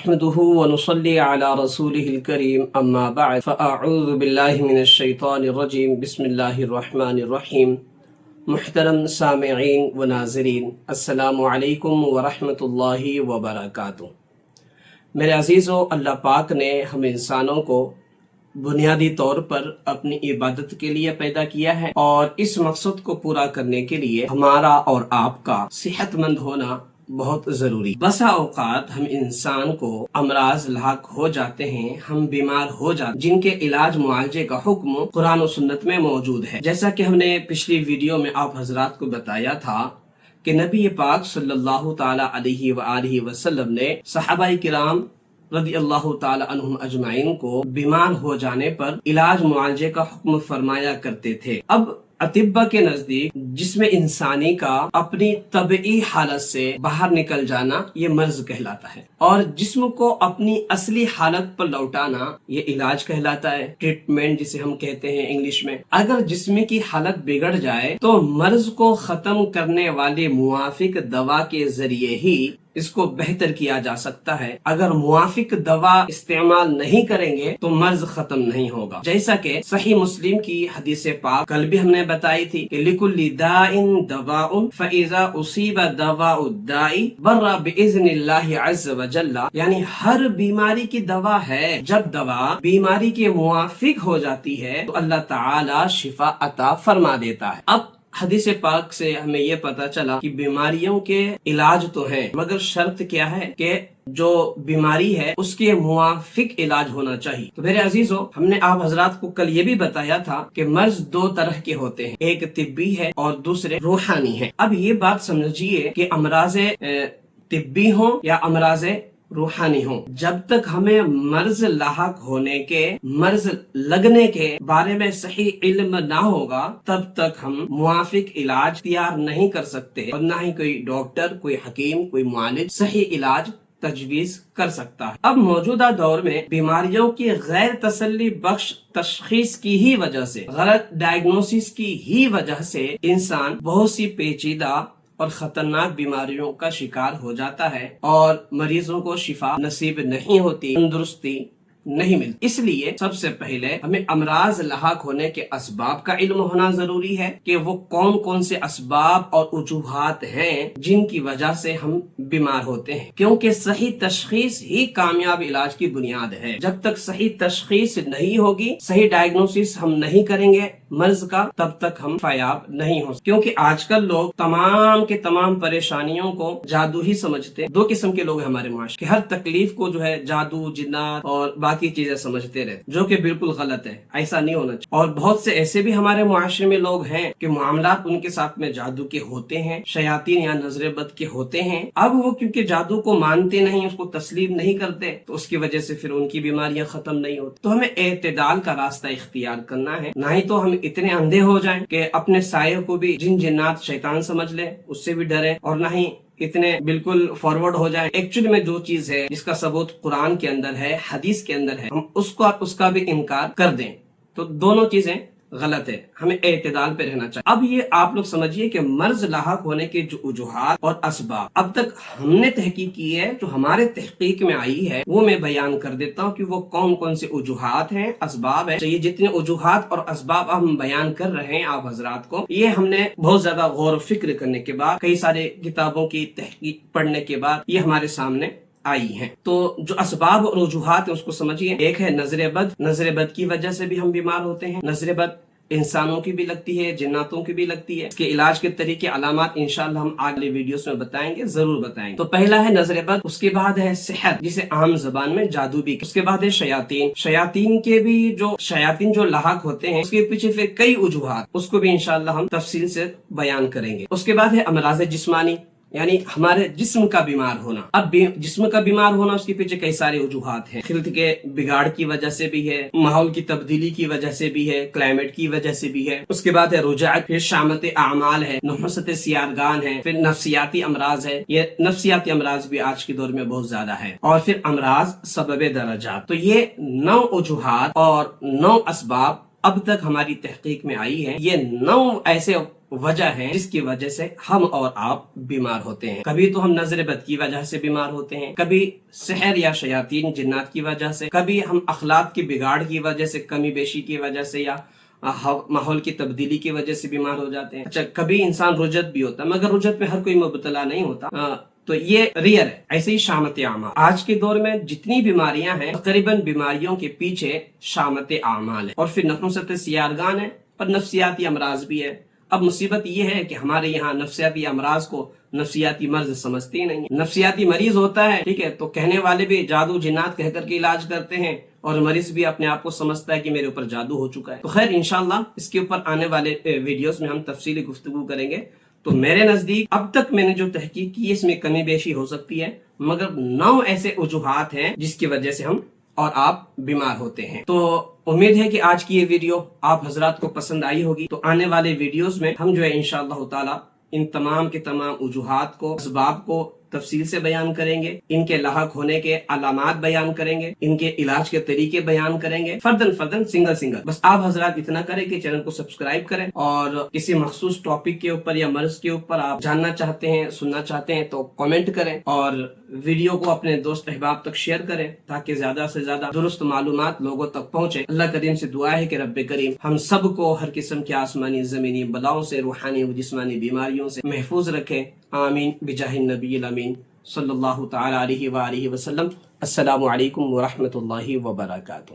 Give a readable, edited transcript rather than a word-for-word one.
نحمده ونصلي على رسوله الكريم اما بعد فاعوذ بالله من الشیطان الرجیم بسم اللہ الرحمن الرحیم۔ محترم سامعین و ناظرین، السلام علیکم ورحمۃ اللہ وبرکاتہ۔ میرے عزیزو، اللہ پاک نے ہم انسانوں کو بنیادی طور پر اپنی عبادت کے لیے پیدا کیا ہے، اور اس مقصد کو پورا کرنے کے لیے ہمارا اور آپ کا صحت مند ہونا بہت ضروری۔ بسا اوقات ہم انسان کو امراض لاحق ہو جاتے ہیں، ہم بیمار ہو جاتے ہیں جن کے علاج معالجے کا حکم قرآن و سنت میں موجود ہے۔ جیسا کہ ہم نے پچھلی ویڈیو میں آپ حضرات کو بتایا تھا کہ نبی پاک صلی اللہ تعالی علیہ وآلہ وسلم نے صحابہ کرام رضی اللہ تعالی عنہم اجمعین کو بیمار ہو جانے پر علاج معالجے کا حکم فرمایا کرتے تھے۔ اب اطباء کے نزدیک جسم انسانی کا اپنی طبعی حالت سے باہر نکل جانا یہ مرض کہلاتا ہے، اور جسم کو اپنی اصلی حالت پر لوٹانا یہ علاج کہلاتا ہے، ٹریٹمنٹ جسے ہم کہتے ہیں انگلش میں۔ اگر جسم کی حالت بگڑ جائے تو مرض کو ختم کرنے والی موافق دوا کے ذریعے ہی اس کو بہتر کیا جا سکتا ہے۔ اگر موافق دوا استعمال نہیں کریں گے تو مرض ختم نہیں ہوگا، جیسا کہ صحیح مسلم کی حدیث پاک کل بھی ہم نے بتائی تھی کہ لِكُلِّ دَاءٍ دَوَاءٌ فَإِذَا أُصِيبَ دَوَاءُ الدَّاءِ بَرَّ بِإِذْنِ اللَّهِ عَزَّ وَجَلَّ، یعنی ہر بیماری کی دوا ہے۔ جب دوا بیماری کے موافق ہو جاتی ہے تو اللہ تعالی شفا عطا فرما دیتا ہے۔ اب حدیث پاک سے ہمیں یہ پتا چلا کہ بیماریوں کے علاج تو ہیں، مگر شرط کیا ہے کہ جو بیماری ہے اس کے موافق علاج ہونا چاہیے۔ تو میرے عزیزو، ہم نے آپ حضرات کو کل یہ بھی بتایا تھا کہ مرض دو طرح کے ہوتے ہیں، ایک طبی ہے اور دوسرے روحانی ہے۔ اب یہ بات سمجھیے کہ امراض طبی ہوں یا امراض روحانی ہوں، جب تک ہمیں مرض لاحق ہونے کے، مرض لگنے کے بارے میں صحیح علم نہ ہوگا تب تک ہم موافق علاج تیار نہیں کر سکتے، اور نہ ہی کوئی ڈاکٹر، کوئی حکیم، کوئی معالج صحیح علاج تجویز کر سکتا ہے۔ اب موجودہ دور میں بیماریوں کی غیر تسلی بخش تشخیص کی ہی وجہ سے، غلط ڈائگنوسس کی ہی وجہ سے انسان بہت سی پیچیدہ اور خطرناک بیماریوں کا شکار ہو جاتا ہے، اور مریضوں کو شفا نصیب نہیں ہوتی، تندرستی نہیں ملتی۔ اس لیے سب سے پہلے ہمیں امراض لاحق ہونے کے اسباب کا علم ہونا ضروری ہے کہ وہ کون کون سے اسباب اور وجوہات ہیں جن کی وجہ سے ہم بیمار ہوتے ہیں، کیونکہ صحیح تشخیص ہی کامیاب علاج کی بنیاد ہے۔ جب تک صحیح تشخیص نہیں ہوگی، صحیح ڈائگنوسس ہم نہیں کریں گے مرض کا، تب تک ہم فیاب نہیں ہو سکتے۔ کیونکہ آج کل لوگ تمام کے تمام پریشانیوں کو جادو ہی سمجھتے ہیں۔ دو قسم کے لوگ ہیں ہمارے معاشرے کہ ہر تکلیف کو جو ہے جادو، جنات اور باقی چیزیں سمجھتے رہتے، جو کہ بالکل غلط ہے، ایسا نہیں ہونا چاہیے۔ اور بہت سے ایسے بھی ہمارے معاشرے میں لوگ ہیں کہ معاملات ان کے ساتھ میں جادو کے ہوتے ہیں، شیاطین یا نظر بد کے ہوتے ہیں۔ اب وہ کیونکہ جادو کو مانتے نہیں، اس کو تسلیم نہیں کرتے، تو اس کی وجہ سے پھر ان کی بیماریاں ختم نہیں ہوتی۔ تو ہمیں اعتدال کا راستہ اختیار کرنا ہے، نہ ہی تو ہم اتنے اندھے ہو جائیں کہ اپنے سائے کو بھی جن جنات شیطان سمجھ لیں، اس سے بھی ڈریں، اور نہ ہی اتنے بالکل فارورڈ ہو جائیں۔ ایکچولی میں جو چیز ہے جس کا ثبوت قرآن کے اندر ہے، حدیث کے اندر ہے، ہم اس کا بھی انکار کر دیں، تو دونوں چیزیں غلط ہے۔ ہمیں اعتدال پہ رہنا چاہیے۔ اب یہ آپ لوگ سمجھیے کہ مرض لاحق ہونے کے جو وجوہات اور اسباب اب تک ہم نے تحقیق کی ہے، جو ہمارے تحقیق میں آئی ہے، وہ میں بیان کر دیتا ہوں کہ وہ کون کون سے وجوہات ہیں، اسباب ہیں۔ یہ جتنے وجوہات اور اسباب ہم بیان کر رہے ہیں آپ حضرات کو، یہ ہم نے بہت زیادہ غور و فکر کرنے کے بعد، کئی سارے کتابوں کی تحقیق پڑھنے کے بعد یہ ہمارے سامنے آئی ہیں۔ تو جو اسباب اور وجوہات ہیں اس کو سمجھیے۔ ایک ہے نظر بد۔ نظر بد کی وجہ سے بھی ہم بیمار ہوتے ہیں۔ نظر بد انسانوں کی بھی لگتی ہے، جناتوں کی بھی لگتی ہے۔ اس کے علاج کے طریقے، علامات انشاءاللہ ہم اگلے ویڈیوز میں بتائیں گے، ضرور بتائیں گے۔ تو پہلا ہے نظر بد، اس کے بعد ہے سحر، جسے عام زبان میں جادو بھی، اس کے بعد ہے شیاطین۔ شیاطین جو لاحق ہوتے ہیں، اس کے پیچھے پھر کئی وجوہات، اس کو بھی انشاءاللہ ہم تفصیل سے بیان کریں گے۔ اس کے بعد ہے امراض جسمانی، یعنی ہمارے جسم کا بیمار ہونا۔ اب جسم کا بیمار ہونا، اس کے پیچھے کئی سارے وجوہات ہیں، خلط کے بگاڑ کی وجہ سے بھی ہے، ماحول کی تبدیلی کی وجہ سے بھی ہے، کلائمیٹ کی وجہ سے بھی ہے۔ اس کے بعد ہے رجعت، پھر شامت اعمال ہے، نحوست سیارگان ہے، پھر نفسیاتی امراض ہے۔ یہ نفسیاتی امراض بھی آج کے دور میں بہت زیادہ ہے، اور پھر امراض سبب درجات۔ تو یہ 9 وجوہات اور 9 اسباب اب تک ہماری تحقیق میں آئی ہیں۔ یہ 9 ایسے وجہ ہیں جس کی وجہ سے ہم اور آپ بیمار ہوتے ہیں. کبھی تو ہم نظر بد کی وجہ سے بیمار ہوتے ہیں، کبھی سحر یا شیاطین جنات کی وجہ سے، کبھی ہم اخلاق کی بگاڑ کی وجہ سے، کمی بیشی کی وجہ سے، یا ماحول کی تبدیلی کی وجہ سے بیمار ہو جاتے ہیں. اچھا، کبھی انسان رجت بھی ہوتا ہے، مگر رجت میں ہر کوئی مبتلا نہیں ہوتا، تو یہ ریئر ہے. ایسے ہی شامت اعمال، آج کے دور میں جتنی بیماریاں ہیں تقریباً بیماریوں کے پیچھے شامت اعمال ہے، اور پھر نحوست سیارگان ہے اور نفسیاتی امراض بھی ہے. اب مصیبت یہ ہے کہ ہمارے یہاں نفسیاتی امراض کو نفسیاتی مرض سمجھتے ہی نہیں. نفسیاتی مریض ہوتا ہے، ٹھیک ہے، تو کہنے والے بھی جادو جنات کہہ کر کے علاج کرتے ہیں، اور مریض بھی اپنے آپ کو سمجھتا ہے کہ میرے اوپر جادو ہو چکا ہے. تو خیر انشاءاللہ اس کے اوپر آنے والے ویڈیوز میں ہم تفصیلی گفتگو کریں گے. تو میرے نزدیک اب تک میں نے جو تحقیق کی ہے اس میں کمی بیشی ہو سکتی ہے، مگر 9 ایسے وجوہات ہیں جس کی وجہ سے ہم اور آپ بیمار ہوتے ہیں. تو امید ہے کہ آج کی یہ ویڈیو آپ حضرات کو پسند آئی ہوگی. تو آنے والے ویڈیوز میں ہم جو ہے انشاءاللہ تعالی ان تمام کے تمام وجوہات کو، اسباب کو تفصیل سے بیان کریں گے، ان کے لاحق ہونے کے علامات بیان کریں گے، ان کے علاج کے طریقے بیان کریں گے، فردن سنگل. بس آپ حضرات اتنا کریں کہ چینل کو سبسکرائب کریں، اور کسی مخصوص ٹاپک کے اوپر یا مرض کے اوپر آپ جاننا چاہتے ہیں، سننا چاہتے ہیں تو کامنٹ کریں، اور ویڈیو کو اپنے دوست احباب تک شیئر کریں تاکہ زیادہ سے زیادہ درست معلومات لوگوں تک پہنچے. اللہ کریم سے دعا ہے کہ رب کریم ہم سب کو ہر قسم کے آسمانی زمینی بلاؤں سے، روحانی و جسمانی بیماریوں سے محفوظ رکھے. آمین بجاہ النبی الامین صلی اللہ تعالی علیہ وآلہ وسلم. السلام علیکم ورحمۃ اللہ وبرکاتہ.